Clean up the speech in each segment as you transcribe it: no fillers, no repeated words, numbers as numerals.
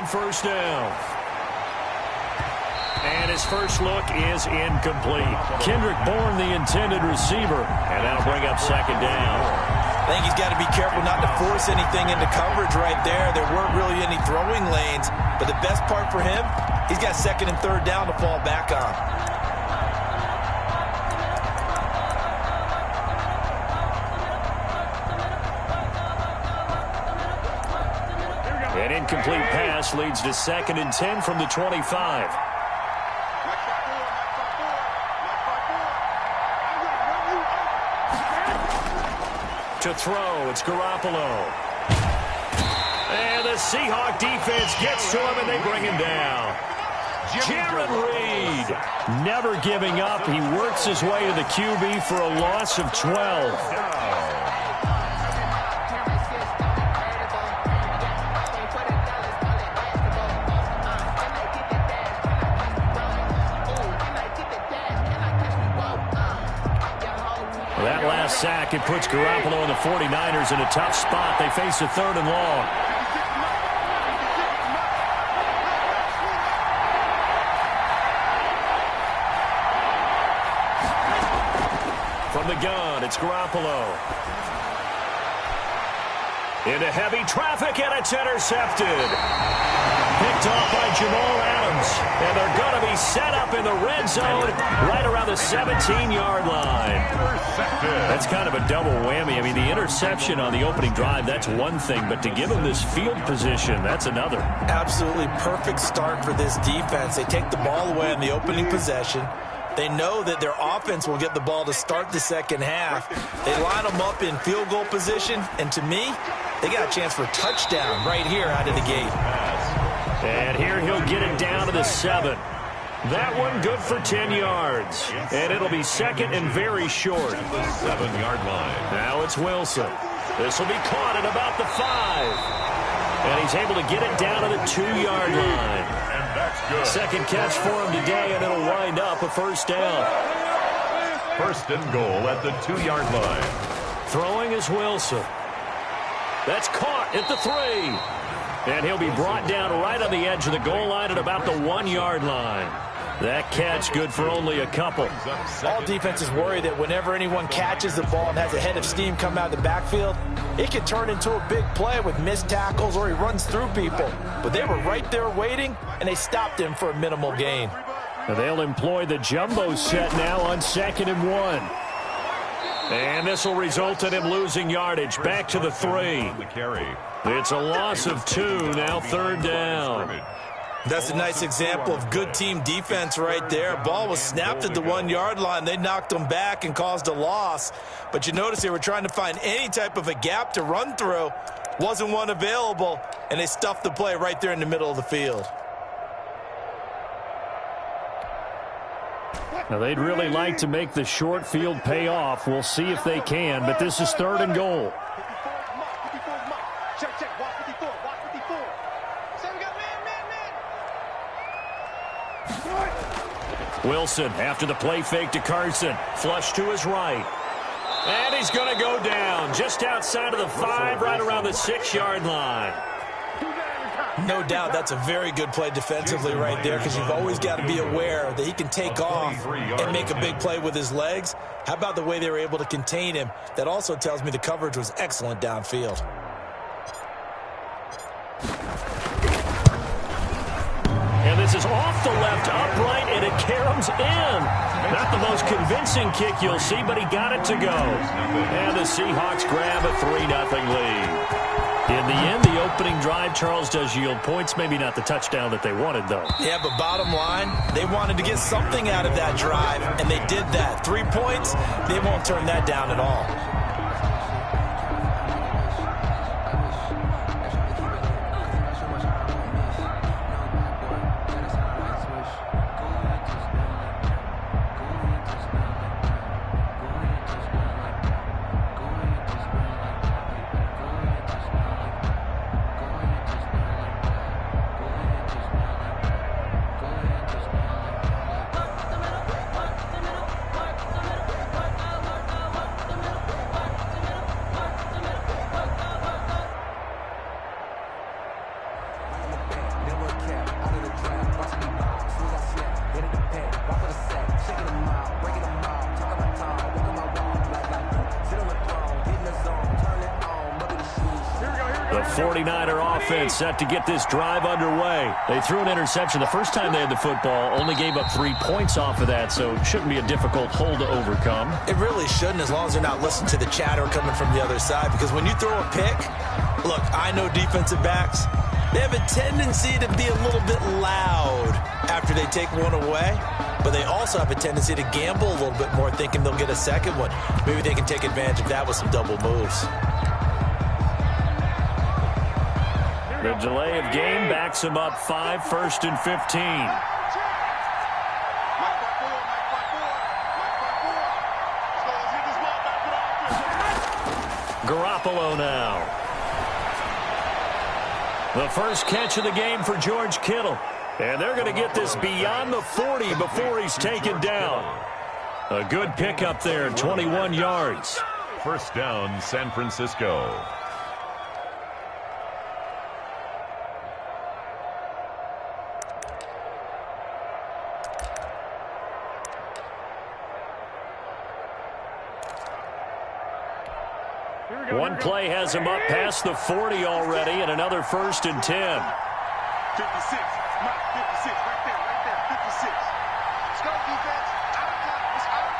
first down. And his first look is incomplete. Kendrick Bourne, the intended receiver. And that'll bring up second down. I think he's got to be careful not to force anything into coverage right there. There weren't really any throwing lanes. But the best part for him, he's got second and third down to fall back on. An incomplete pass leads to 2nd and 10 from the 25. To throw, it's Garoppolo. And the Seahawk defense gets to him, and they bring him down. Jaron Reed, never giving up. He works his way to the QB for a loss of 12. That last sack, it puts Garoppolo and the 49ers in a tough spot. They face a 3rd and long. From the gun, it's Garoppolo. Into heavy traffic, and it's intercepted. Picked off by Jamal Adams. And they're going to be set up in the red zone right around the 17-yard line. That's kind of a double whammy. I mean, the interception on the opening drive, that's one thing. But to give them this field position, that's another. Absolutely perfect start for this defense. They take the ball away on the opening possession. They know that their offense will get the ball to start the second half. They line them up in field goal position. And to me, they got a chance for a touchdown right here out of the gate. And here he'll get it down to the 7. That one good for 10 yards. And it'll be 2nd and very short. The 7-yard line. Now it's Wilson. This will be caught at about the 5. And he's able to get it down to the 2-yard line. And that's good. Second catch for him today, and it'll wind up a first down. 1st and goal at the 2-yard line. Throwing is Wilson. That's caught at the 3. And he'll be brought down right on the edge of the goal line at about the 1-yard line. That catch good for only a couple. All defenses worry that whenever anyone catches the ball and has a head of steam come out of the backfield, it can turn into a big play with missed tackles or he runs through people. But they were right there waiting, and they stopped him for a minimal gain. And they'll employ the jumbo set now on 2nd and 1. And this will result in him losing yardage back to the 3. It's a loss of 2, now 3rd down. That's a nice example of good team defense right there. Ball was snapped at the 1-yard line. They knocked them back and caused a loss. But you notice they were trying to find any type of a gap to run through. Wasn't one available, and they stuffed the play right there in the middle of the field. Now, they'd really like to make the short field pay off. We'll see if they can, but this is 3rd and goal. Wilson, after the play fake to Carson, flush to his right. And he's going to go down just outside of the 5, right around the 6-yard line. No doubt that's a very good play defensively right there, because you've always got to be aware that he can take off and make a big play with his legs. How about the way they were able to contain him? That also tells me the coverage was excellent downfield. And this is off the left upright, and it caroms in. Not the most convincing kick you'll see, but he got it to go. And the Seahawks grab a 3-0 lead. In the end, the opening drive, Charles, does yield points. Maybe not the touchdown that they wanted, though. Yeah, but bottom line, they wanted to get something out of that drive, and they did that. 3 points, they won't turn that down at all. The 49er offense set to get this drive underway. They threw an interception the first time they had the football, only gave up 3 points off of that, so it shouldn't be a difficult hole to overcome. It really shouldn't, as long as they're not listening to the chatter coming from the other side, because when you throw a pick, look, I know defensive backs, they have a tendency to be a little bit loud after they take one away, but they also have a tendency to gamble a little bit more, thinking they'll get a second one. Maybe they can take advantage of that with some double moves. The delay of game backs him up 5, 1st and 15. Garoppolo now. The first catch of the game for George Kittle. And they're going to get this beyond the 40 before he's taken down. A good pickup there, 21 yards. First down, San Francisco. One play has him up past the 40 already, and another 1st and 10. 56, Mike, 56, right there, 56. Let's go, defense. Out of time, it's out of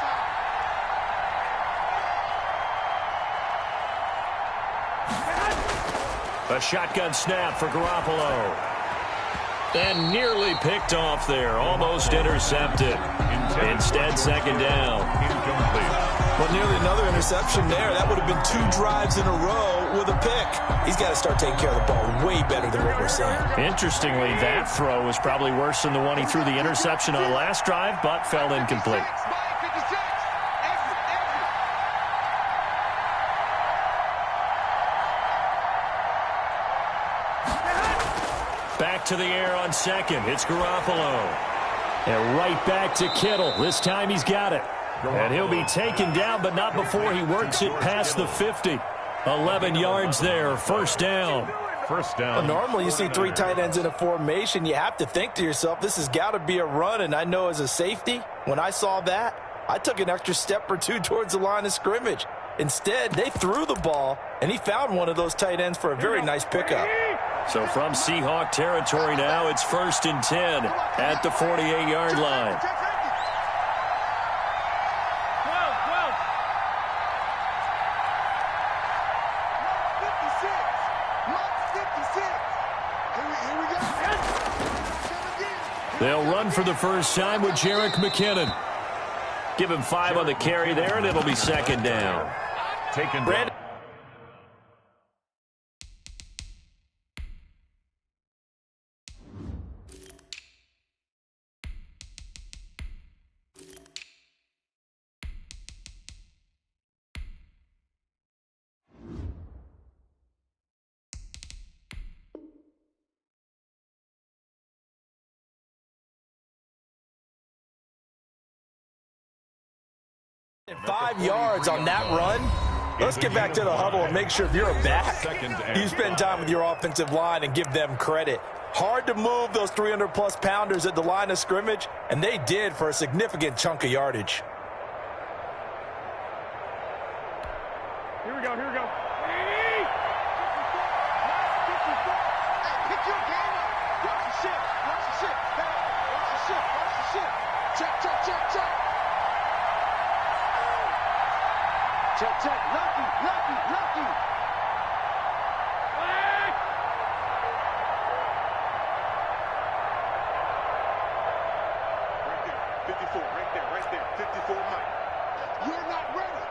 time. A shotgun snap for Garoppolo. And nearly picked off there, almost intercepted. Instead, second down. Incomplete. Well, nearly another interception there. That would have been 2 drives in a row with a pick. He's got to start taking care of the ball way better than what we're seeing. Interestingly, that throw was probably worse than the one he threw the interception on last drive, but fell incomplete. Back to the air on second. It's Garoppolo. And right back to Kittle. This time he's got it. And he'll be taken down, but not before he works it past the 50. 11 yards there, first down. First down. Well, normally you see 3 tight ends in a formation. You have to think to yourself, this has got to be a run. And I know as a safety, when I saw that, I took an extra step or 2 towards the line of scrimmage. Instead, they threw the ball, and he found one of those tight ends for a very nice pickup. So from Seahawk territory now, it's 1st and 10 at the 48-yard line. They'll run for the first time with Jerick McKinnon. Give him 5 on the carry there, and it'll be second down. Taken down. And 5 yards on that run. Let's get back to the huddle and make sure if you're a back, you spend time with your offensive line and give them credit. Hard to move those 300-plus pounders at the line of scrimmage, and they did for a significant chunk of yardage. Here we go, here we go. Check, check, lucky. Right there, 54, Mike. You're not ready.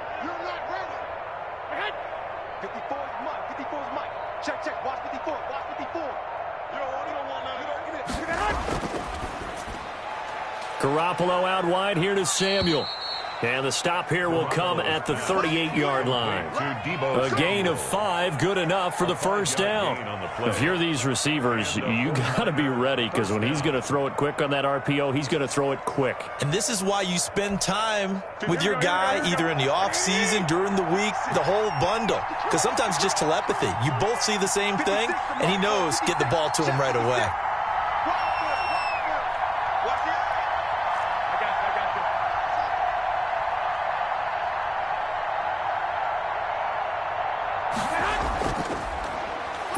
54 is Mike. Check, watch 54. You don't want none. Get it. Garoppolo out wide here to Samuel. And the stop here will come at the 38-yard line. A gain of 5, good enough for the first down. If you're these receivers, you got to be ready, because when he's going to throw it quick on that RPO, he's going to throw it quick. And this is why you spend time with your guy either in the offseason, during the week, the whole bundle. Because sometimes just telepathy. You both see the same thing, and he knows get the ball to him right away.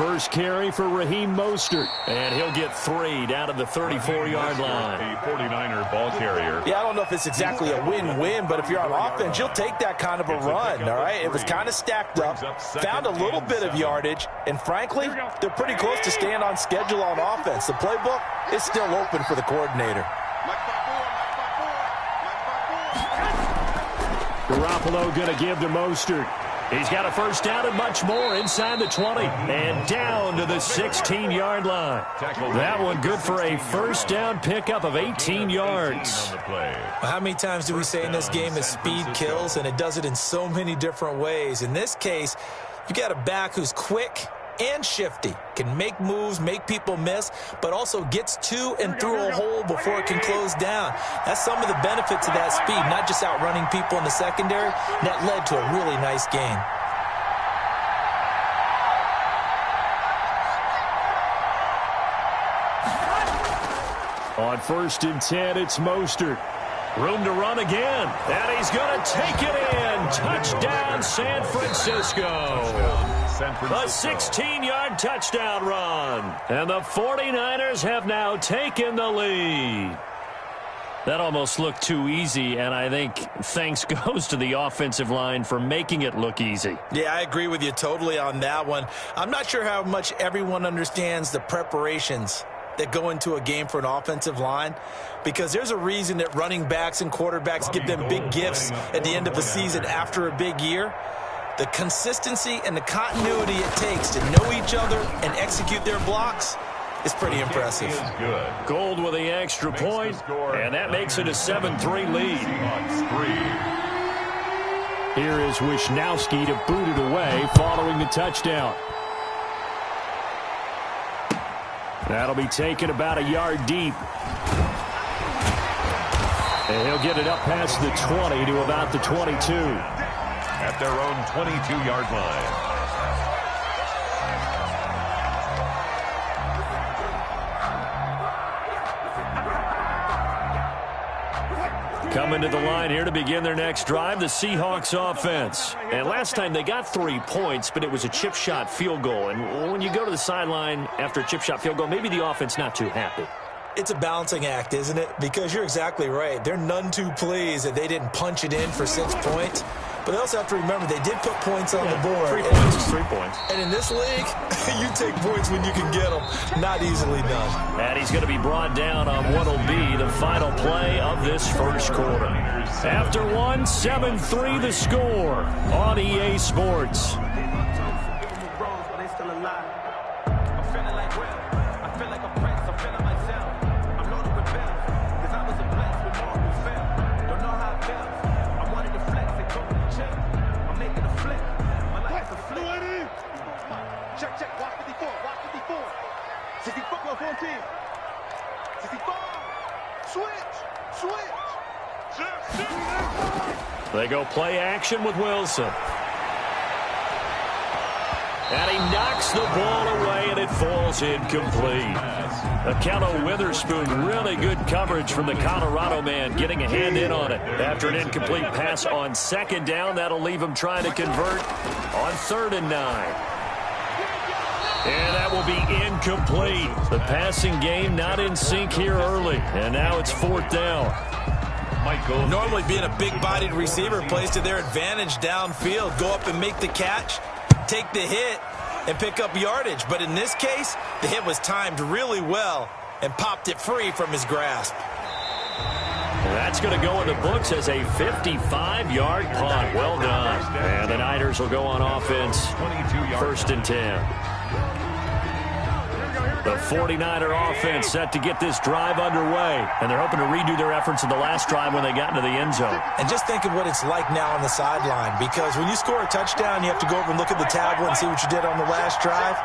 First carry for Raheem Mostert, and he'll get 3 down to the 34-yard line. A 49er ball carrier. Yeah, I don't know if it's exactly a win-win, but if you're on offense, you'll take that kind of a run, all right? It was kind of stacked up, found a little bit of yardage, and frankly, they're pretty close to staying on schedule on offense. The playbook is still open for the coordinator. Garoppolo going to give to Mostert. He's got a first down and much more inside the 20 and down to the 16-yard line. That one good for a first down pickup of 18 yards. How many times do we say in this game that speed kills, and it does it in so many different ways? In this case, you got a back who's quick and shifty, can make moves, make people miss, but also gets to and through a hole before it can close down. That's some of the benefits of that speed, not just outrunning people in the secondary. And that led to a really nice gain. On 1st and 10, it's Mostert. Room to run again, and he's going to take it in. Touchdown, San Francisco. A 16-yard touchdown run, and the 49ers have now taken the lead. That almost looked too easy, and I think thanks goes to the offensive line for making it look easy. Yeah, I agree with you totally on that one. I'm not sure how much everyone understands the preparations that go into a game for an offensive line, because there's a reason that running backs and quarterbacks give them big gifts at the end of the season after a big year. The consistency and the continuity it takes to know each other and execute their blocks is pretty impressive. Gold with the extra point, and that makes it a 7-3 lead. Here is Wisnowski to boot it away following the touchdown. That'll be taken about a yard deep. And he'll get it up past the 20 to about the 22. At their own 22-yard line. Coming to the line here to begin their next drive, the Seahawks offense. And last time they got 3 points, but it was a chip shot field goal. And when you go to the sideline after a chip shot field goal, maybe the offense not too happy. It's a balancing act, isn't it? Because you're exactly right. They're none too pleased that they didn't punch it in for 6 points. But they also have to remember they did put points on the board. 3 points is 3 points. And in this league, you take points when you can get them. Not easily done. And he's going to be brought down on what will be the final play of this first quarter. After 1, 7-3 the score on EA Sports. They go play action with Wilson. And he knocks the ball away, and it falls incomplete. Akello Witherspoon, really good coverage from the Colorado man, getting a hand in on it. After an incomplete pass on 2nd down, that'll leave him trying to convert on 3rd and 9. And that will be incomplete. The passing game not in sync here early, and now it's 4th down. Normally being a big-bodied receiver plays to their advantage downfield. Go up and make the catch, take the hit, and pick up yardage. But in this case, the hit was timed really well and popped it free from his grasp. That's going to go in the books as a 55-yard punt. Well done. And the Niners will go on offense, 1st and 10. The 49er offense set to get this drive underway, and they're hoping to redo their efforts in the last drive when they got into the end zone. And just think of what it's like now on the sideline, because when you score a touchdown, you have to go over and look at the tablet and see what you did on the last drive.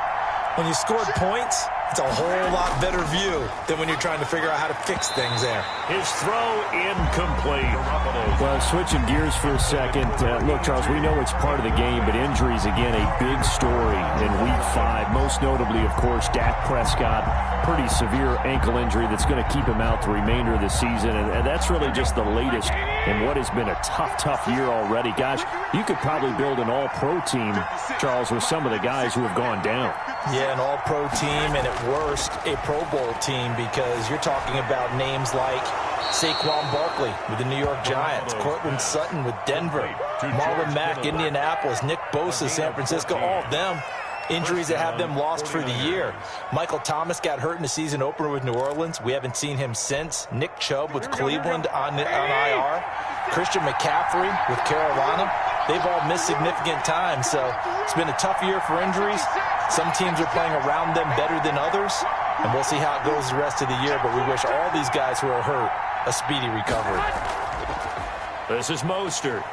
When you scored points, It's a whole lot better view than when you're trying to figure out how to fix things there. His throw incomplete. Well, switching gears for a second. Look, Charles, we know it's part of the game, but injuries, again, a big story in Week 5. Most notably, of course, Dak Prescott. Pretty severe ankle injury that's going to keep him out the remainder of the season. And that's really just the latest in what has been a tough year already. Gosh, you could probably build an all-pro team, Charles, with some of the guys who have gone down. Yeah, an all-pro team, and at worst, a Pro Bowl team, because you're talking about names like Saquon Barkley with the New York Giants, Cortland Sutton with Denver, Marlon Mack, Indianapolis, Nick Bosa, San Francisco, all of them injuries that have them lost for the year. Michael Thomas got hurt in the season opener with New Orleans. We haven't seen him since. Nick Chubb with Cleveland on IR. Christian McCaffrey with Carolina. They've all missed significant time, so it's been a tough year for injuries. Some teams are playing around them better than others, and we'll see how it goes the rest of the year, but we wish all these guys who are hurt a speedy recovery. This is Mostert.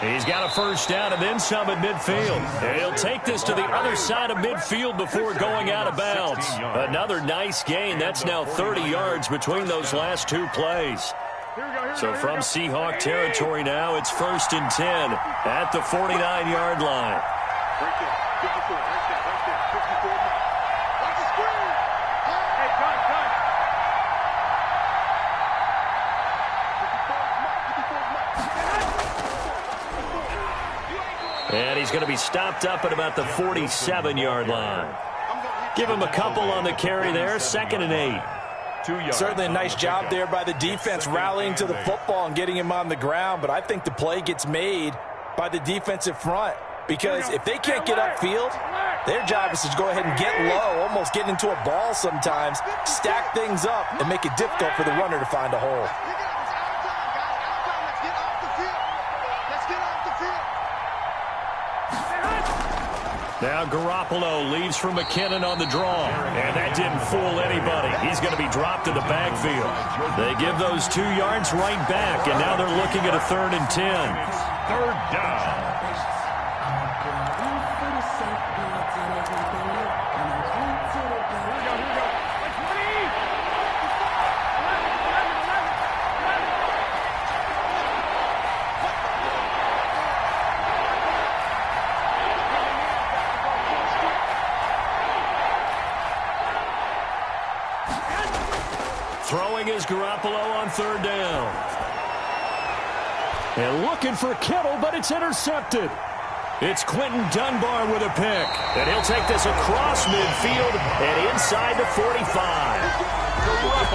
He's got a first down and then some at midfield. And he'll take this to the other side of midfield before going out of bounds. Another nice gain. That's now 30 yards between those last two plays. So from Seahawk territory now, it's 1st and 10 at the 49-yard line. Right there, 54, right there, 54. Watch the screen. Hey, gun. 54's Mike. And he's going to be stopped up at about the 47-yard line. Give him a couple on the carry there, 2nd and 8. Certainly a nice job there by the defense rallying to the football and getting him on the ground, but I think the play gets made by the defensive front, because if they can't get upfield, their job is to go ahead and get low, almost get into a ball sometimes, stack things up, and make it difficult for the runner to find a hole. Now Garoppolo leaves for McKinnon on the draw. And that didn't fool anybody. He's going to be dropped in the backfield. They give those 2 yards right back, and now they're looking at a 3rd and 10. 3rd down. Throwing is Garoppolo on 3rd down. And looking for Kittle, but it's intercepted. It's Quentin Dunbar with a pick. And he'll take this across midfield and inside the 45.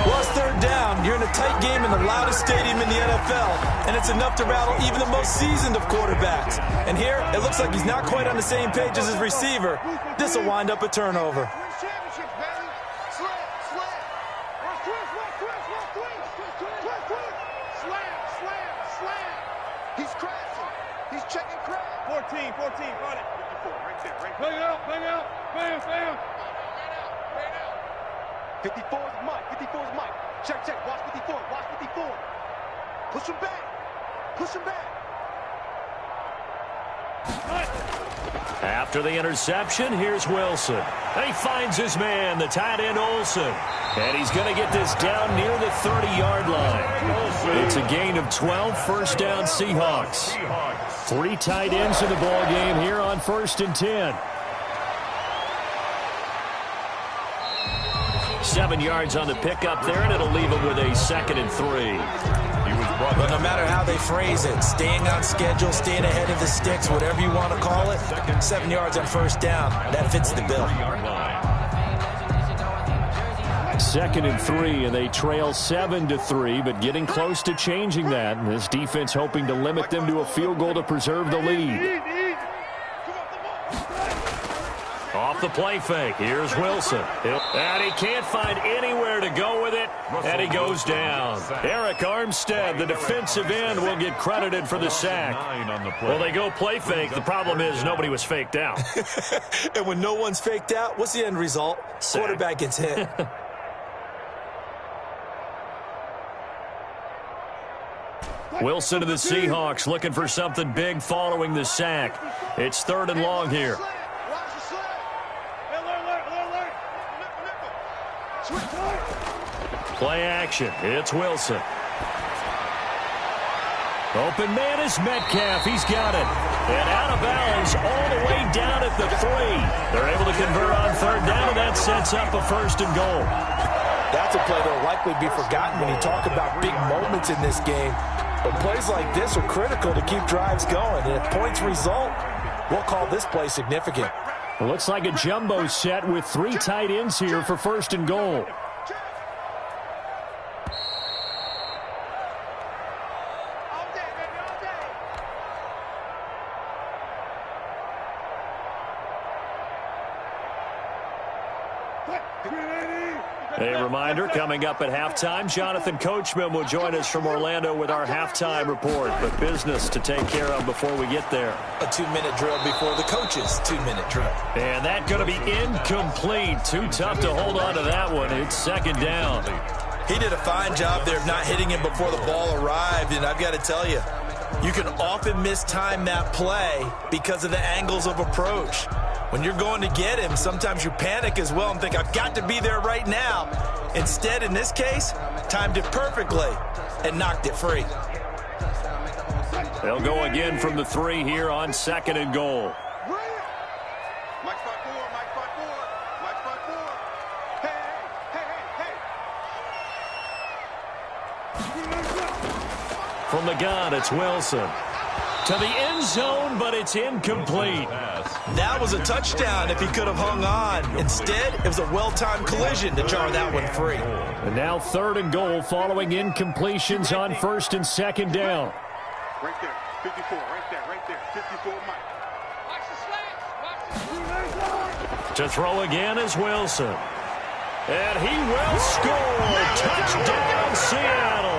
Well, it's 3rd down. You're in a tight game in the loudest stadium in the NFL, and it's enough to rattle even the most seasoned of quarterbacks. And here, it looks like he's not quite on the same page as his receiver. This will wind up a turnover. He's crashing. He's checking crash. 14, run it. 54, right there. Bang out. Bam. 54's Mike. Check. Watch 54. Push him back. After the interception, here's Wilson. And he finds his man, the tight end Olsen. And he's going to get this down near the 30-yard line. It's a gain of 12, 1st down Seahawks. 3 tight ends in the ball game here on 1st and 10. 7 yards on the pickup there, and it'll leave him with a 2nd and 3. But no matter how they phrase it, staying on schedule, staying ahead of the sticks, whatever you want to call it, 7 yards on 1st down, that fits the bill. 2nd and 3, and they trail 7-3, but getting close to changing that. And this defense hoping to limit them to a field goal to preserve the lead. Off the play fake, here's Wilson. And he can't find anywhere to go with it, and he goes down. Eric Armstead, the defensive end, will get credited for the sack. Well, they go play fake. The problem is nobody was faked out. And when no one's faked out, what's the end result? Sack. Quarterback gets hit. Wilson to the Seahawks looking for something big following the sack. It's 3rd and long here. Play action. It's Wilson. Open man is Metcalf. He's got it. And out of bounds all the way down at the 3. They're able to convert on third down, and that sets up a first and goal. That's a play that will likely be forgotten when you talk about big moments in this game. But plays like this are critical to keep drives going. And if points result, we'll call this play significant. It looks like a jumbo set with 3 tight ends here for first and goal. A reminder, coming up at halftime, Jonathan Coachman will join us from Orlando with our halftime report. But business to take care of before we get there. A 2-minute drill before the coach's 2-minute drill. And that's going to be incomplete. Too tough to hold on to that one. It's second down. He did a fine job there of not hitting him before the ball arrived. And I've got to tell you, you can often mistime that play because of the angles of approach. When you're going to get him, sometimes you panic as well and think, I've got to be there right now. Instead, in this case, timed it perfectly and knocked it free. They'll go again from the 3 here on second and goal. Mike spot 4, Mike spot 4, Mike spot 4. Hey. From the gun, it's Wilson. To the end zone, but it's incomplete. That was a touchdown if he could have hung on. Instead, it was a well-timed collision to jar that one free. And now third and goal following incompletions on first and second down. Right there, 54, right there, 54, Mike. To throw again is Wilson. And he will score. Touchdown, Seattle.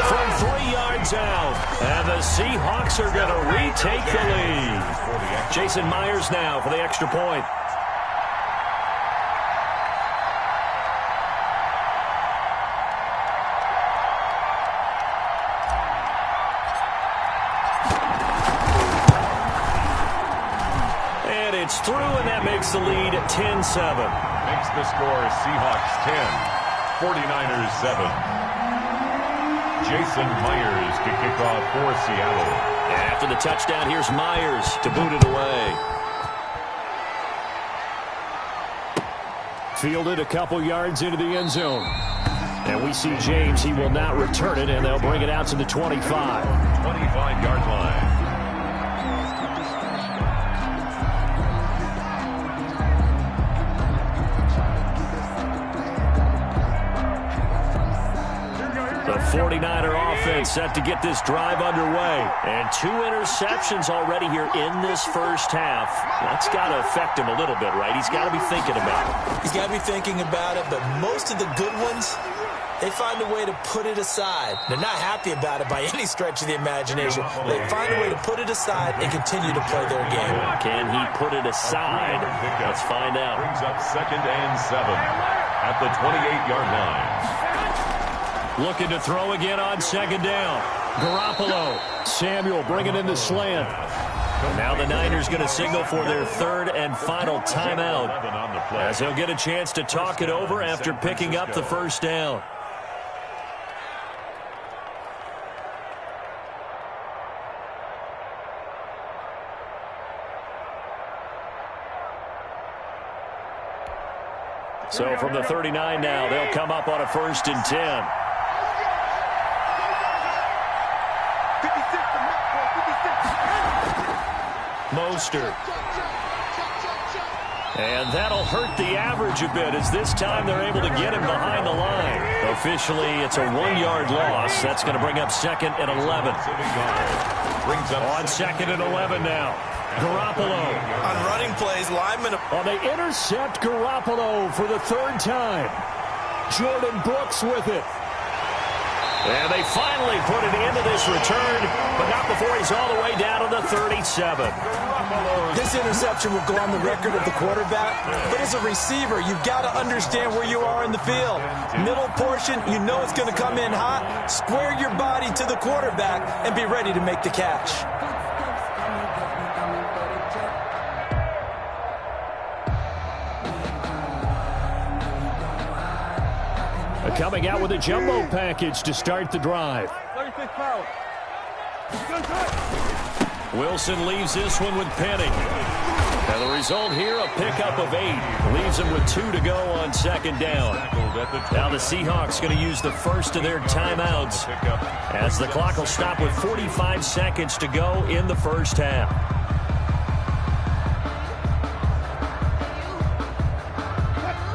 From 3 yards out. And the Seahawks are going to retake the lead. Jason Myers now for the extra point. And it's through, and that makes the lead 10-7. Makes the score Seahawks 10, 49ers 7. Jason Myers to kick off for Seattle. After the touchdown, here's Myers to boot it away. Fielded a couple yards into the end zone. And we see James. He will not return it, and they'll bring it out to the 25. 25-yard line. The 49er offense set to get this drive underway. And 2 interceptions already here in this first half. That's got to affect him a little bit, right? He's got to be thinking about it. He's got to be thinking about it, but most of the good ones, they find a way to put it aside. They're not happy about it by any stretch of the imagination. They find a way to put it aside and continue to play their game. Can he put it aside? Let's find out. Brings up 2nd and 7 at the 28-yard line. Looking to throw again on second down. Garoppolo. Samuel bringing in the slant. Now the Niners going to signal for their 3rd and final timeout, as they'll get a chance to talk it over after picking up the first down. So from the 39 now, they'll come up on a 1st and 10. Mostert. And that'll hurt the average a bit, as this time they're able to get him behind the line. Officially, it's a 1-yard loss. That's going to bring up 2nd and 11. On 2nd and 11 now. Garoppolo. On running plays, linemen. Oh, they intercept Garoppolo for the 3rd time. Jordan Brooks with it. And they finally put it into this return, but not before he's all the way down to the 37. This interception will go on the record of the quarterback, but as a receiver, you've got to understand where you are in the field. Middle portion, you know it's going to come in hot. Square your body to the quarterback and be ready to make the catch. A coming out with a jumbo package to start the drive. 36 pounds. Wilson leaves this one with Penny. And the result here, a pickup of 8. Leaves him with 2 to go on second down. Now the Seahawks going to use the first of their timeouts as the clock will stop with 45 seconds to go in the first half.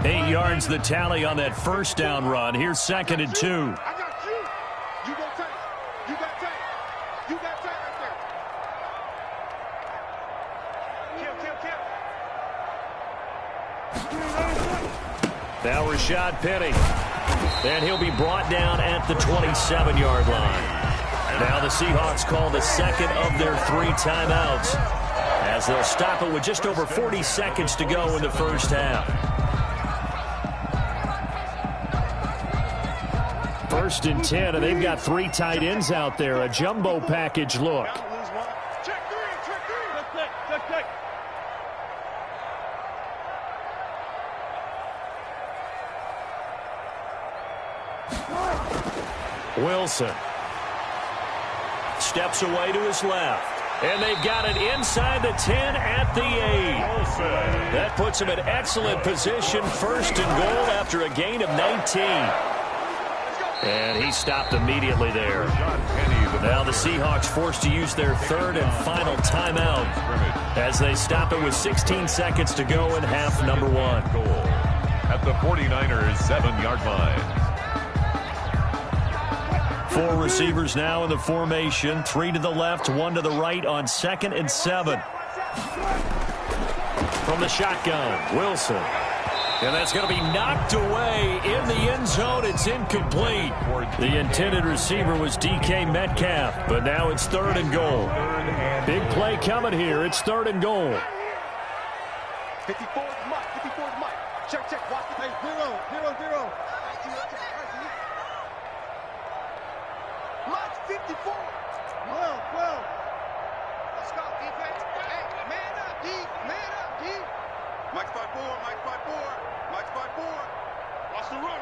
Eight yards the tally on that first down run. Here's second and 2. I got you. You got tank. You got tank. You got tank right there. Kill. Now Rashad Penny. And he'll be brought down at the 27-yard line. Now the Seahawks call the second of their 3 timeouts as they'll stop it with just over 40 seconds to go in the first half. First and 10, and they've got 3 tight ends out there. A jumbo package look. Check 3. Check. Wilson steps away to his left. And they've got it inside the 10 at the 8. That puts him in excellent position. First and goal after a gain of 19. And he stopped immediately there. Now the Seahawks forced to use their 3rd and final timeout as they stop it with 16 seconds to go in half number 1. At the 49ers' 7-yard line. 4 receivers now in the formation. 3 to the left, 1 to the right on 2nd and 7. From the shotgun, Wilson. And that's going to be knocked away in the end zone. It's incomplete. The intended receiver was DK Metcalf, but now it's 3rd and goal. Big play coming here. It's 3rd and goal. 54 is Mike. 54 is Mike. Check. Watch the play. 0. Mike's 54. 12. Let's go, defense. Hey, man up, D. Mike's 5'4". Mike's 5'4". Watch the run.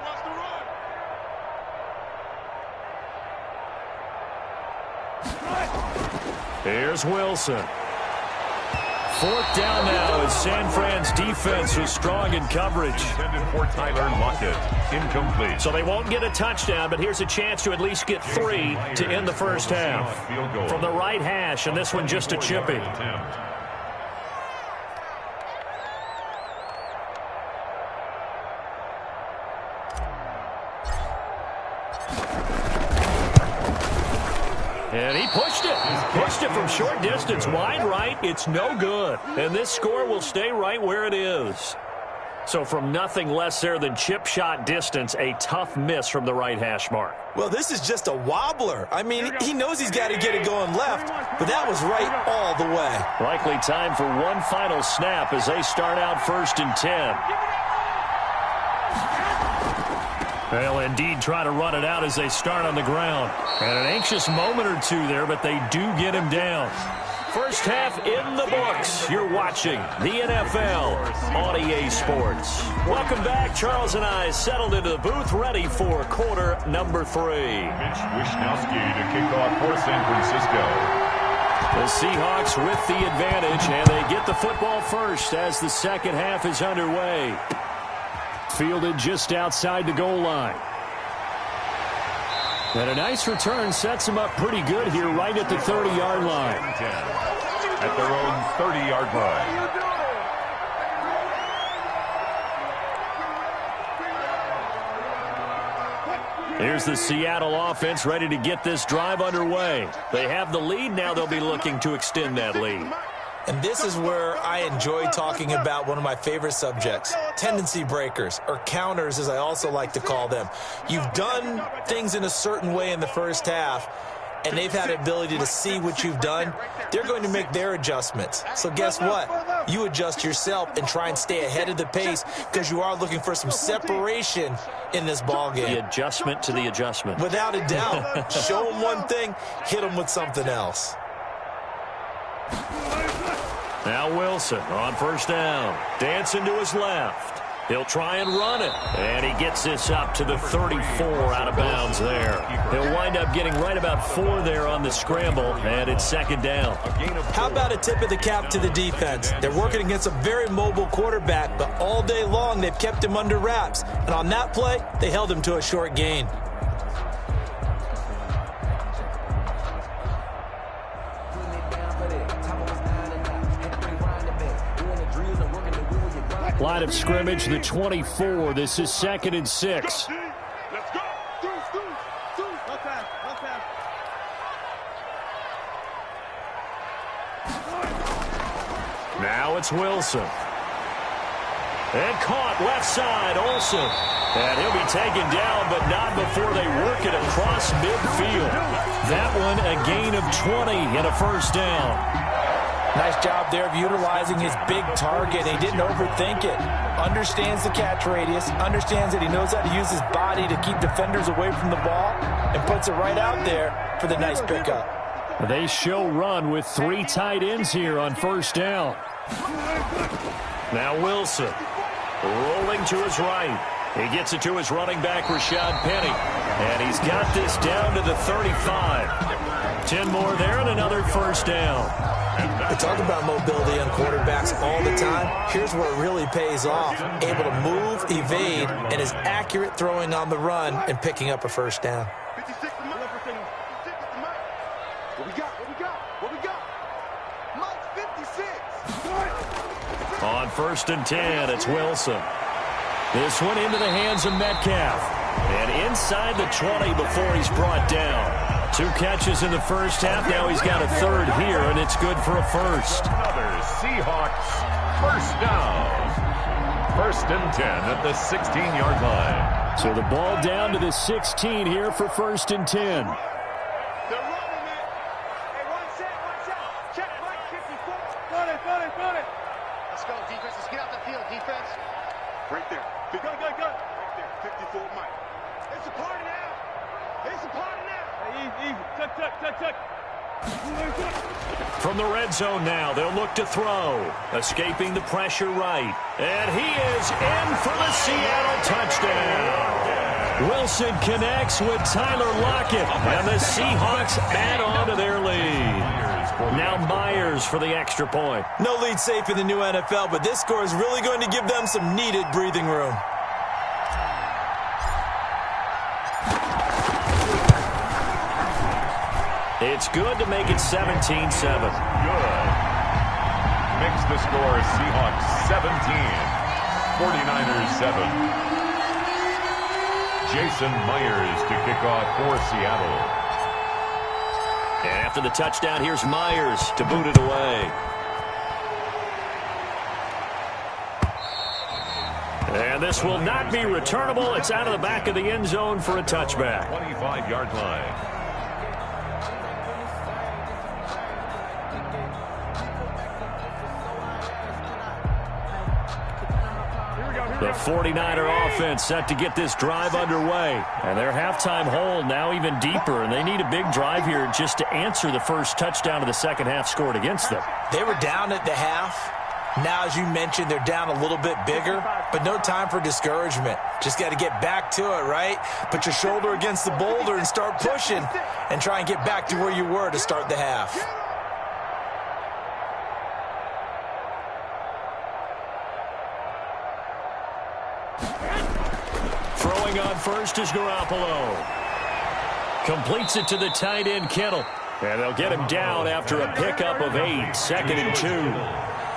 Here's Wilson. 4th down now as San Fran's defense was strong in coverage. Intended for Tyler Lockett. Incomplete. So they won't get a touchdown, but here's a chance to at least get 3 to end the first half. From the right hash, and this one just a chippy. And he pushed it. Pushed it from short distance, wide right. It's no good. And this score will stay right where it is. So from nothing less there than chip shot distance, a tough miss from the right hash mark. Well, this is just a wobbler. I mean, he knows he's got to get it going left, but that was right all the way. Likely time for one final snap as they start out 1st and 10. They'll indeed try to run it out as they start on the ground. And an anxious moment or 2 there, but they do get him down. First half in the books. You're watching the NFL on EA Sports. Welcome back. Charles and I settled into the booth, ready for quarter number 3. Mitch Wishnowski to kick off for San Francisco. The Seahawks with the advantage, and they get the football first as the second half is underway. Fielded just outside the goal line. And a nice return sets them up pretty good here right at the 30-yard line. At their own 30-yard line. Here's the Seattle offense ready to get this drive underway. They have the lead. Now they'll be looking to extend that lead. And this is where I enjoy talking about one of my favorite subjects, tendency breakers, or counters as I also like to call them. You've done things in a certain way in the first half, and they've had the ability to see what you've done. They're going to make their adjustments. So guess what? You adjust yourself and try and stay ahead of the pace because you are looking for some separation in this ball game. The adjustment to the adjustment. Without a doubt. Show them one thing, hit them with something else. Now Wilson on first down. Dancing to his left. He'll try and run it. And he gets this up to the 34 out of bounds there. He'll wind up getting right about 4 there on the scramble, and it's second down. How about a tip of the cap to the defense? They're working against a very mobile quarterback, but all day long they've kept him under wraps. And on that play, they held him to a short gain. Line of scrimmage, the 24. This is 2nd and 6. Let's go. Now it's Wilson. And caught left side, Olsen. And he'll be taken down, but not before they work it across midfield. That one a gain of 20 and a first down. Nice job there of utilizing his big target. He didn't overthink it. Understands the catch radius. Understands that he knows how to use his body to keep defenders away from the ball. And puts it right out there for the nice pickup. They show run with 3 tight ends here on first down. Now Wilson rolling to his right. He gets it to his running back, Rashad Penny. And he's got this down to the 35. 10 more there and another first down. We talk about mobility on quarterbacks all the time. Here's where it really pays off. Able to move, evade, and is accurate throwing on the run and picking up a first down. 56 to Mike. 56 to Mike. What we got? Mike 56. On 1st and 10, it's Wilson. This one into the hands of Metcalf. And inside the 20 before he's brought down. 2 catches in the first half. Now he's got a 3rd here, and it's good for a first. Another Seahawks first down. 1st and 10 at the 16-yard line. So the ball down to the 16 here for 1st and 10. They're running it. Hey, one set. Check Mike 54. Run it. Let's go, defense. Let's get out the field, defense. Right there. Go. Right there. 54 Mike. It's a party now. Easy. Tuck. From the red zone now, they'll look to throw. Escaping the pressure right. And he is in for the Seattle touchdown. Wilson connects with Tyler Lockett. And the Seahawks add on to their lead. Now Myers for the extra point. No lead safe in the new NFL, but this score is really going to give them some needed breathing room. It's good to make it 17-7. Good. Makes the score Seahawks 17, 49ers 7. Jason Myers to kick off for Seattle. And after the touchdown, here's Myers to boot it away. And this will not be returnable. It's out of the back of the end zone for a touchback. 25-yard line. The 49er offense set to get this drive underway. And their halftime hole now even deeper, and they need a big drive here just to answer the first touchdown of the second half scored against them. They were down at the half. Now, as you mentioned, they're down a little bit bigger, but no time for discouragement. Just got to get back to it, right? Put your shoulder against the boulder and start pushing and try and get back to where you were to start the half. Throwing on first is Garoppolo. Completes it to the tight end, Kittle. And they'll get him down after a pickup of 8, 2nd and 2.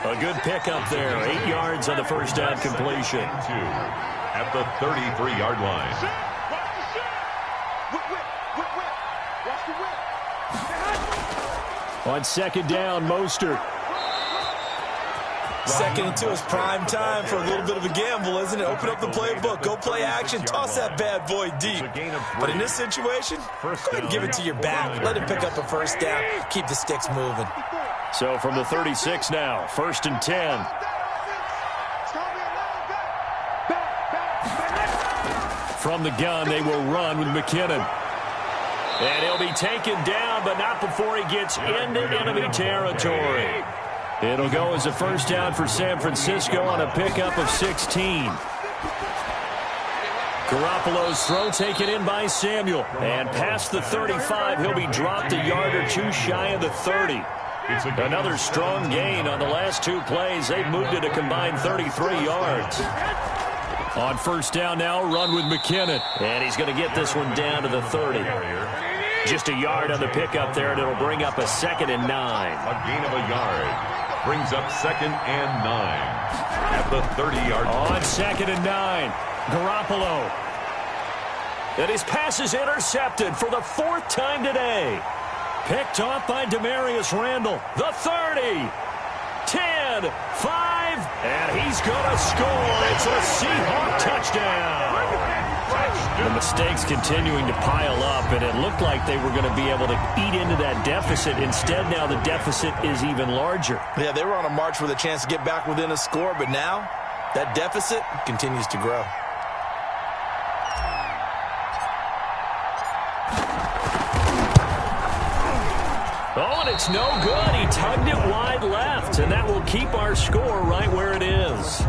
A good pickup there, 8 yards on the first down completion. 2 at the 33-yard line. On 2nd down, Mostert. 2nd and 2 is prime time for a little bit of a gamble, isn't it? Open up the playbook, go play action, toss that bad boy deep. But in this situation, go ahead and give it to your back. Let him pick up a first down, keep the sticks moving. So from the 36 now, 1st and 10. From the gun, they will run with McKinnon. And he'll be taken down, but not before he gets into enemy territory. It'll go as a first down for San Francisco on a pickup of 16. Garoppolo's throw taken in by Samuel. And past the 35, he'll be dropped a yard or two shy of the 30. Another strong gain on the last two plays. They've moved it a combined 33 yards. On first down now, run with McKinnon. And he's going to get this one down to the 30. Just a yard on the pickup there, and it'll bring up a 2nd and 9. A gain of a yard brings up 2nd and 9 at the 30-yard line. On 2nd and 9, Garoppolo. And his pass is intercepted for the 4th time today. Picked off by Demarius Randall. The 30, 10, 5, and he's going to score. It's a Seahawk touchdown. The mistakes continuing to pile up, and it looked like they were going to be able to eat into that deficit. Instead, now the deficit is even larger. Yeah, they were on a march with a chance to get back within a score, but now that deficit continues to grow. Oh, and it's no good. He tugged it wide left, and that will keep our score right where it is.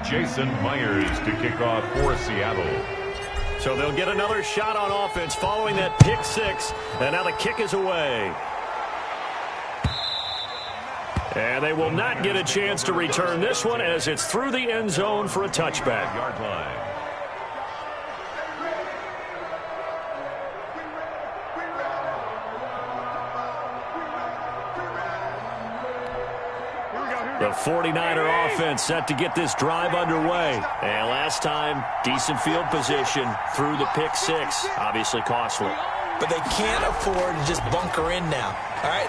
Jason Myers to kick off for Seattle. So they'll get another shot on offense following that pick six, and now the kick is away. And they will not get a chance to return this one as it's through the end zone for a touchback. Yard line. The 49er offense set to get this drive underway. And last time, decent field position through the pick six. Obviously costly. But they can't afford to just bunker in now. All right,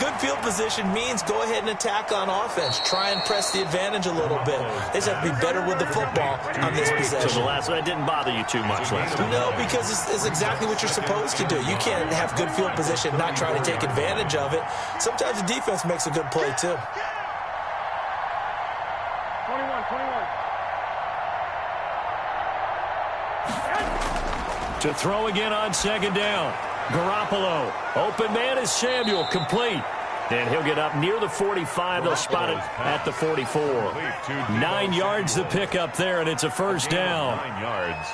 good field position means go ahead and attack on offense. Try and press the advantage a little bit. They just have to be better with the football on this possession. So the last one, that didn't bother you too much last time? No, because it's exactly what you're supposed to do. You can't have good field position, not try to take advantage of it. Sometimes the defense makes a good play, too. 21. To throw again on 2nd down. Garoppolo. Open man is Samuel. Complete. And he'll get up near the 45. They'll spot it at the 44. 9 yards the pickup there, and it's a first down. 9 yards.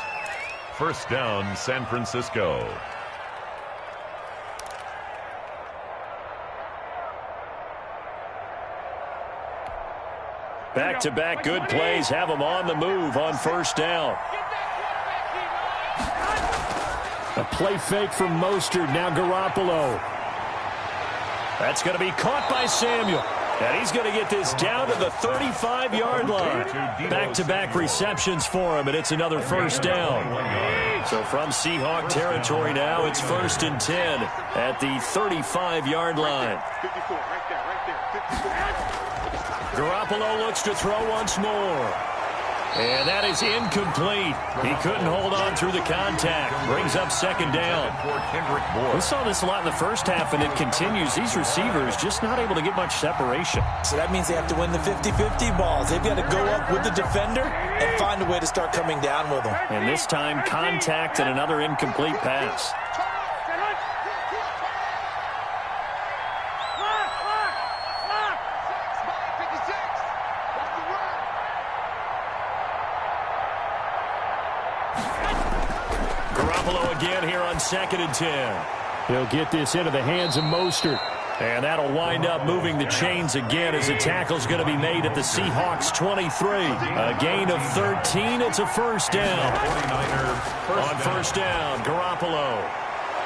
First down, San Francisco. Back-to-back good plays have them on the move on first down. A play fake from Mostert. Now Garoppolo. That's going to be caught by Samuel. And he's going to get this down to the 35-yard line. Back-to-back receptions for him, and it's another first down. So from Seahawk territory now, it's 1st and 10 at the 35-yard line. 54, right there. Garoppolo looks to throw once more. And that is incomplete. He couldn't hold on through the contact. Brings up 2nd down. We saw this a lot in the first half, and it continues. These receivers just not able to get much separation. So that means they have to win the 50-50 balls. They've got to go up with the defender and find a way to start coming down with them. And this time, contact and another incomplete pass. Garoppolo again here on 2nd and 10. He'll get this into the hands of Mostert. And that'll wind up moving the chains again as the tackle's going to be made at the Seahawks 23. A gain of 13. It's a first down. On first down, Garoppolo.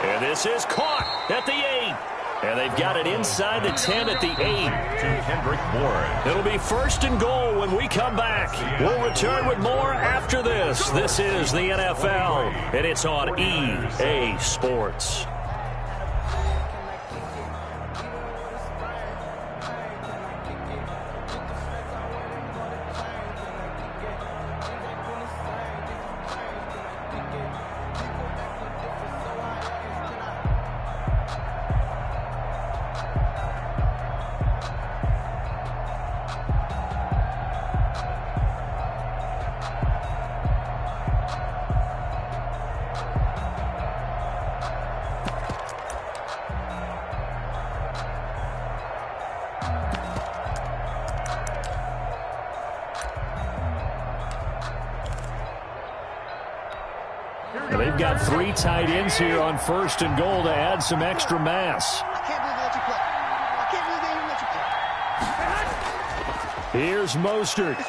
And this is caught at the 8. And they've got it inside the 10 at the 8. To Kendrick Bourne. It'll be 1st and goal when we come back. We'll return with more after this. This is the NFL, and it's on EA Sports. They've got 3 tight ends here on 1st and goal to add some extra mass. I can't believe they let you play. I can't believe they even let you play. Here's Mostert.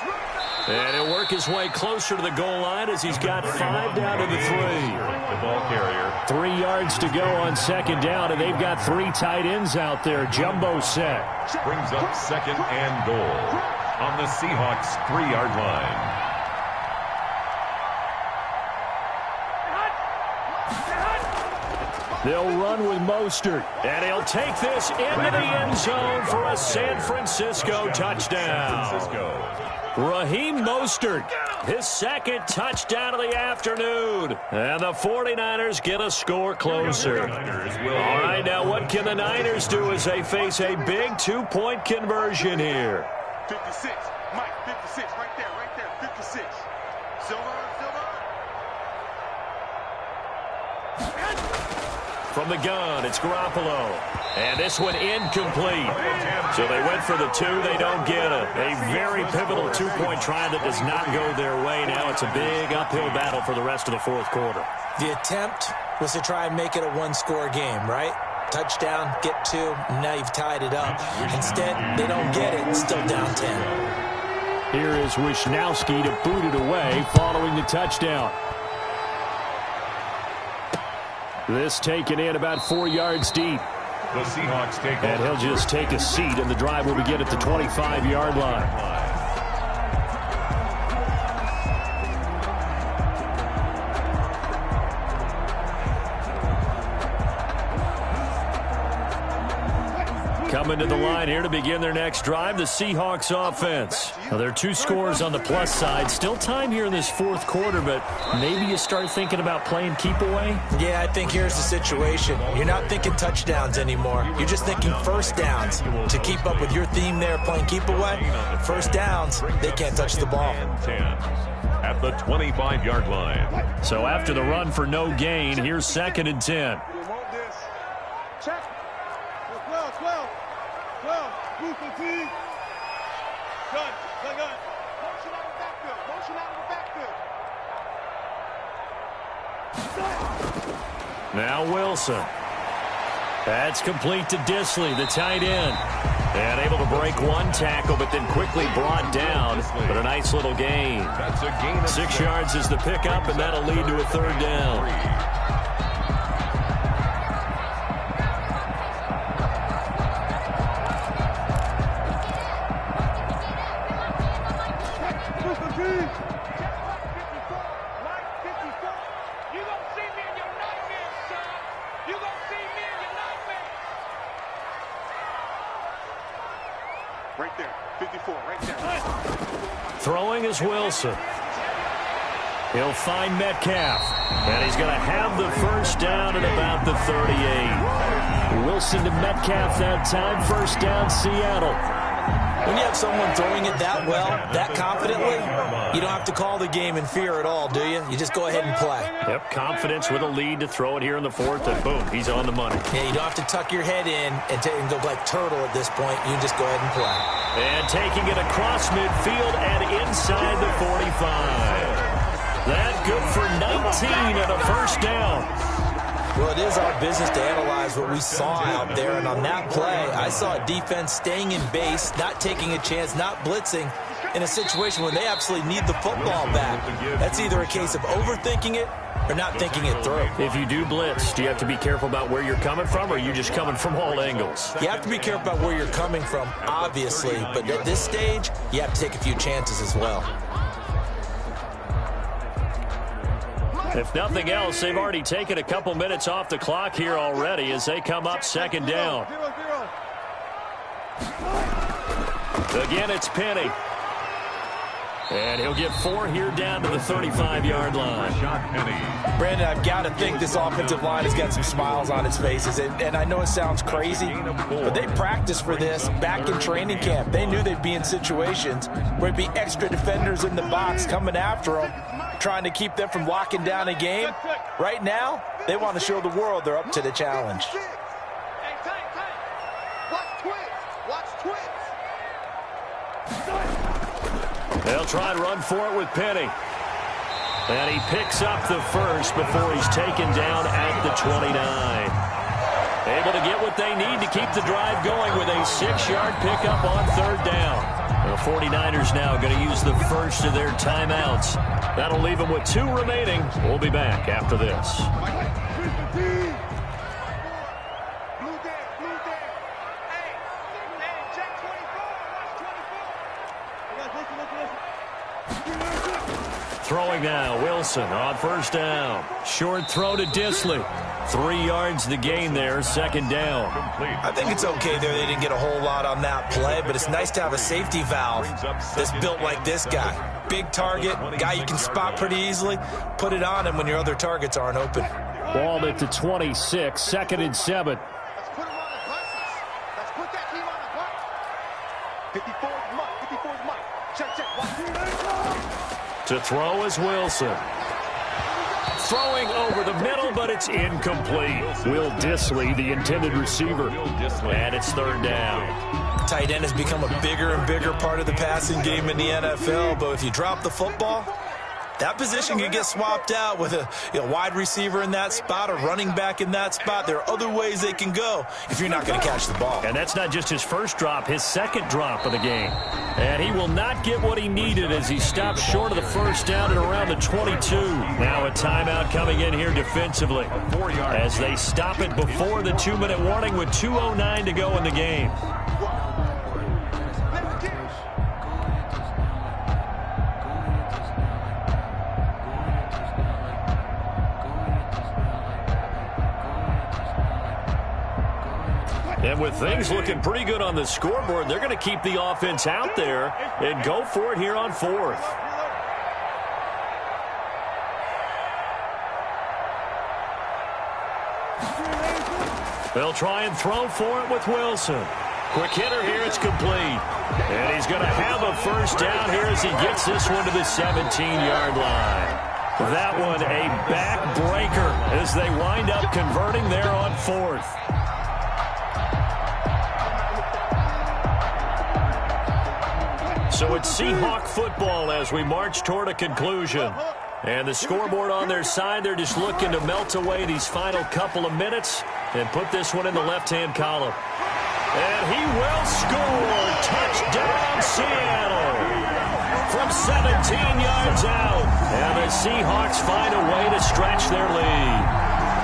And he'll work his way closer to the goal line as he's got 5 down to the 3. The ball carrier. 3 yards to go on 2nd down, and they've got 3 tight ends out there. Jumbo set. Brings up 2nd and goal on the Seahawks 3-yard line. They'll run with Mostert, and he'll take this into the end zone for a San Francisco touchdown. Raheem Mostert, his 2nd touchdown of the afternoon. And the 49ers get a score closer. All right, now what can the Niners do as they face a big 2-point conversion here? 56. Mike, 56. Right there. 56. Silver. From the gun, it's Garoppolo. And this one incomplete. So they went for the 2. They don't get it. A very pivotal 2-point try that does not go their way. Now it's a big uphill battle for the rest of the 4th quarter. The attempt was to try and make it a 1-score game, right? Touchdown, get 2, and now you've tied it up. Instead, they don't get it, still down 10. Here is Wisnowski to boot it away following the touchdown. This taken in about 4 yards deep. The Seahawks take And he'll just take a seat, and the drive will begin at the 25-yard line. Coming to the line here to begin their next drive, the Seahawks offense. Now, there are 2 scores on the plus side. Still time here in this 4th quarter, but maybe you start thinking about playing keep away? Yeah, I think here's the situation. You're not thinking touchdowns anymore. You're just thinking 1st downs. To keep up with your theme there, playing keep away, 1st downs, they can't touch the ball. 10 at the 25-yard line. So after the run for no gain, here's 2nd and 10. Check. 12. Move the team. Gun. Motion out of the backfield. Now Wilson. That's complete to Disley, the tight end. And able to break 1 tackle, but then quickly brought down. But a nice little gain. That's a gain of 6 yards is the pickup, and that'll lead to a 3rd down. Right there. 54. Right there. Throwing is Wilson. He'll find Metcalf. And he's going to have the 1st down at about the 38. Wilson to Metcalf that time. 1st down, Seattle. When you have someone throwing it that well, that confidently, you don't have to call the game in fear at all, do you? You just go ahead and play. Yep, confidence with a lead to throw it here in the 4th, and boom, he's on the money. Yeah, you don't have to tuck your head in and go like turtle at this point. You just go ahead and play. And taking it across midfield and inside the 45. That good for 19 and a 1st down. Well, it is our business to analyze what we saw out there, and on that play, I saw a defense staying in base, not taking a chance, not blitzing, in a situation where they absolutely need the football back. That's either a case of overthinking it or not thinking it through. If you do blitz, do you have to be careful about where you're coming from, or are you just coming from all angles? You have to be careful about where you're coming from, obviously, but at this stage, you have to take a few chances as well. If nothing else, they've already taken a couple minutes off the clock here already as they come up 2nd down. Again, it's Penny. And he'll get 4 here down to the 35-yard line. Brandon, I've got to think this offensive line has got some smiles on its faces. And I know it sounds crazy, but they practiced for this back in training camp. They knew they'd be in situations where there'd be extra defenders in the box coming after them, trying to keep them from locking down a game. Right now, they want to show the world they're up to the challenge. They'll try and run for it with Penny. And he picks up the first before he's taken down at the 29. Able to get what they need to keep the drive going with a 6-yard pickup on third down. The 49ers now going to use the first of their timeouts. That'll leave them with 2 remaining. We'll be back after this. Throwing now, Wilson on first down. Short throw to Disley. 3 yards the gain there, second down. I think it's okay there. They didn't get a whole lot on that play, but it's nice to have a safety valve that's built like this guy. Big target, guy you can spot pretty easily. Put it on him when your other targets aren't open. Ball at the 26, 2nd and 7. Let's put him on the buses. Let's put that team on the bus. 54's Mike. 54's Mike. Check. To throw is Wilson. Throwing over the middle, but it's incomplete. Will Disley, the intended receiver. And it's third down. Tight end has become a bigger and bigger part of the passing game in the NFL, but if you drop the football, that position can get swapped out with a wide receiver in that spot, a running back in that spot. There are other ways they can go if you're not going to catch the ball. And that's not just his first drop, his second drop of the game. And he will not get what he needed as he stopped short of the first down at around the 22. Now a timeout coming in here defensively as they stop it before the 2-minute warning with 2:09 to go in the game. And with things looking pretty good on the scoreboard, they're going to keep the offense out there and go for it here on 4th. They'll try and throw for it with Wilson. Quick hitter here, it's complete. And he's going to have a first down here as he gets this one to the 17-yard line. That one a backbreaker as they wind up converting there on 4th. So it's Seahawk football as we march toward a conclusion. And the scoreboard on their side, they're just looking to melt away these final couple of minutes and put this one in the left-hand column. And he will score. Touchdown, Seattle. From 17 yards out. And the Seahawks find a way to stretch their lead.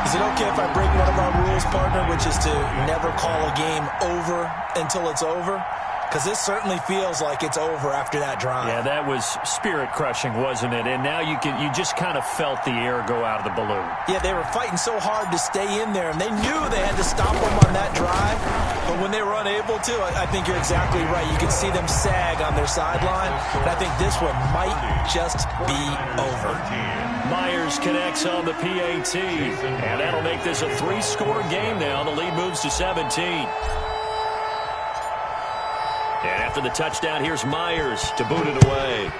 Is it okay if I break one of our rules, partner, which is to never call a game over until it's over? Because this certainly feels like it's over after that drive. Yeah, that was spirit-crushing, wasn't it? And now you just kind of felt the air go out of the balloon. Yeah, they were fighting so hard to stay in there, and they knew they had to stop them on that drive. But when they were unable to, I think you're exactly right. You could see them sag on their sideline. And I think this one might just be over. Myers connects on the PAT. And that'll make this a 3-score game now. The lead moves to 17. And after the touchdown, here's Myers to boot it away.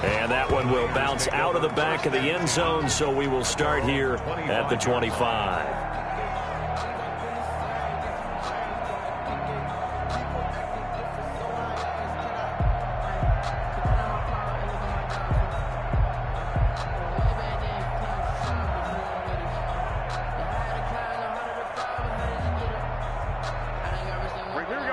And that one will bounce out of the back of the end zone, so we will start here at the 25.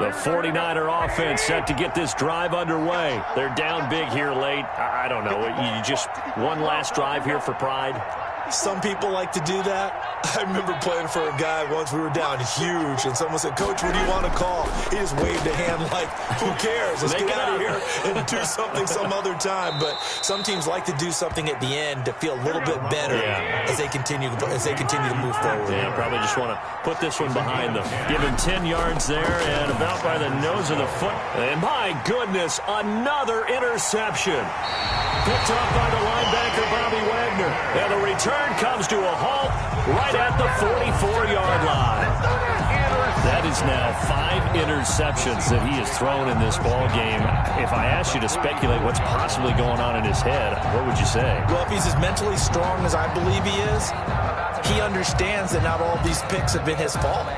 The 49er offense set to get this drive underway. They're down big here late. I don't know. You just one last drive here for pride? Some people like to do that. I remember playing for a guy once. We were down huge, and someone said, "Coach, what do you want to call?" He just waved a hand like, who cares? Let's get out of here and do something some other time. But some teams like to do something at the end to feel a little bit better as they continue to move forward. Yeah, probably just want to put this one behind them. Give him 10 yards there and about by the nose of the foot. And my goodness, another interception. Picked up by the linebacker, Bobby Wagner. And the return comes to a halt right at the 44-yard line. That is now 5 interceptions that he has thrown in this ball game. If I asked you to speculate what's possibly going on in his head, what would you say? Well, if he's as mentally strong as I believe he is, he understands that not all of these picks have been his fault.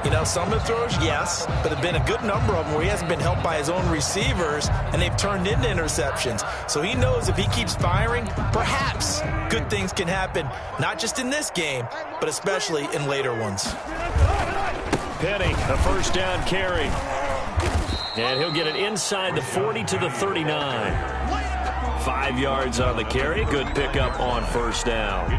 You know, some of the throws, yes, but there have been a good number of them where he hasn't been helped by his own receivers, and they've turned into interceptions. So he knows if he keeps firing, perhaps good things can happen, not just in this game, but especially in later ones. Penny, a first down carry. And he'll get it inside the 40 to the 39. 5 yards on the carry. Good pickup on first down.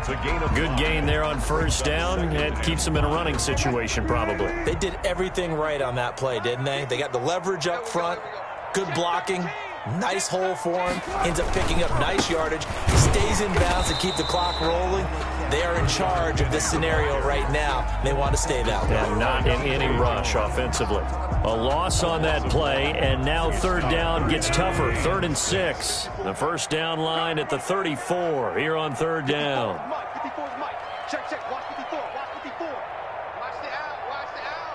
Good gain there on first down. It keeps them in a running situation probably. They did everything right on that play, didn't they? They got the leverage up front, good blocking, nice hole for him, ends up picking up nice yardage, stays in bounds to keep the clock rolling. They are in charge of this scenario right now. They want to stay that way. And not in any rush offensively. A loss on that play, and now third down gets tougher. 3rd and 6. The first down line at the 34 here on third down. 54's Mike. Check, check. Watch 54. Watch 54. Watch the out. Watch the out.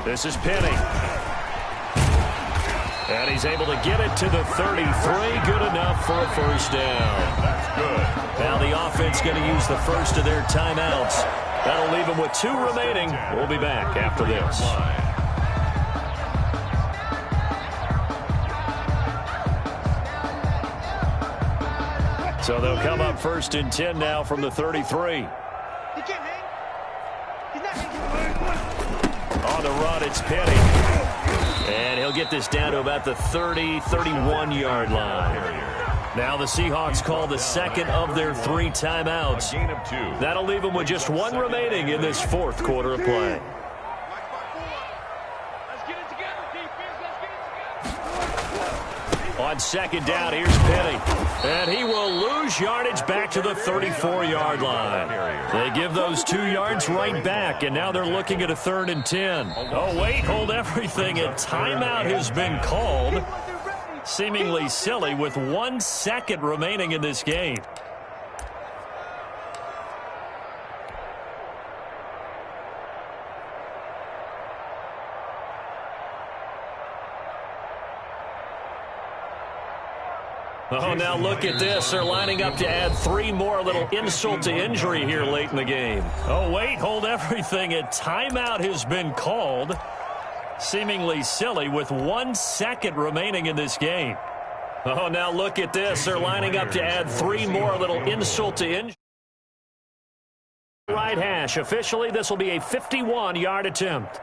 This is Penny. And he's able to get it to the 33. Good enough for a first down. That's good. Now the offense going to use the first of their timeouts. That'll leave them with 2 remaining. We'll be back after this. So they'll come up 1st and 10 now from the 33. He can't hang. He's not hanging. On the run, it's Penny. And he'll get this down to about the 30, 31-yard line. Now the Seahawks call the second of their 3 timeouts. A gain of 2. That'll leave them with just 1 remaining in this 4th quarter of play. Let's get it together, defense. Let's get it together. On second down, here's Penny. And he will lose yardage back to the 34-yard line. They give those 2 yards right back, and now they're looking at a 3rd and 10. Oh, wait, hold everything. A timeout has been called. Seemingly silly with 1 second remaining in this game. Oh, now look at this. They're lining up to add 3 more. A little insult to injury here late in the game. Oh, wait, hold everything. A timeout has been called. Seemingly silly with 1 second remaining in this game. Oh, now look at this. They're lining up to add 3 more. A little insult to injury. Right hash. Officially, this will be a 51-yard attempt.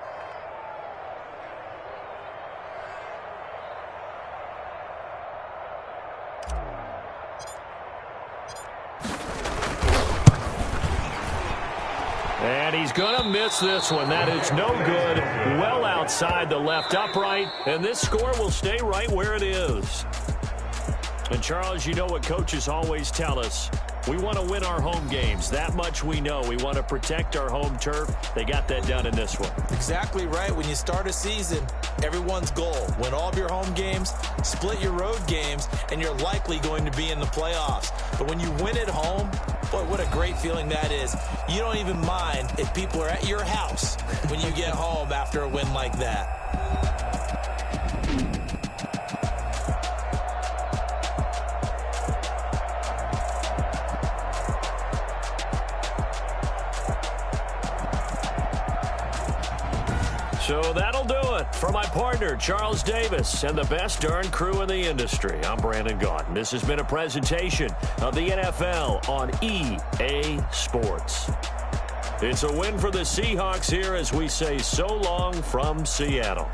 And he's going to miss this one. That is no good. Well outside the left upright. And this score will stay right where it is. And, Charles, you know what coaches always tell us. We want to win our home games. That much we know. We want to protect our home turf. They got that done in this one. Exactly right. When you start a season, everyone's goal, win all of your home games, split your road games, and you're likely going to be in the playoffs. But when you win at home, boy, what a great feeling that is. You don't even mind if people are at your house when you get home after a win like that. So that'll do it. For my partner, Charles Davis, and the best darn crew in the industry, I'm Brandon Gaudin. This has been a presentation of the NFL on EA Sports. It's a win for the Seahawks here as we say so long from Seattle.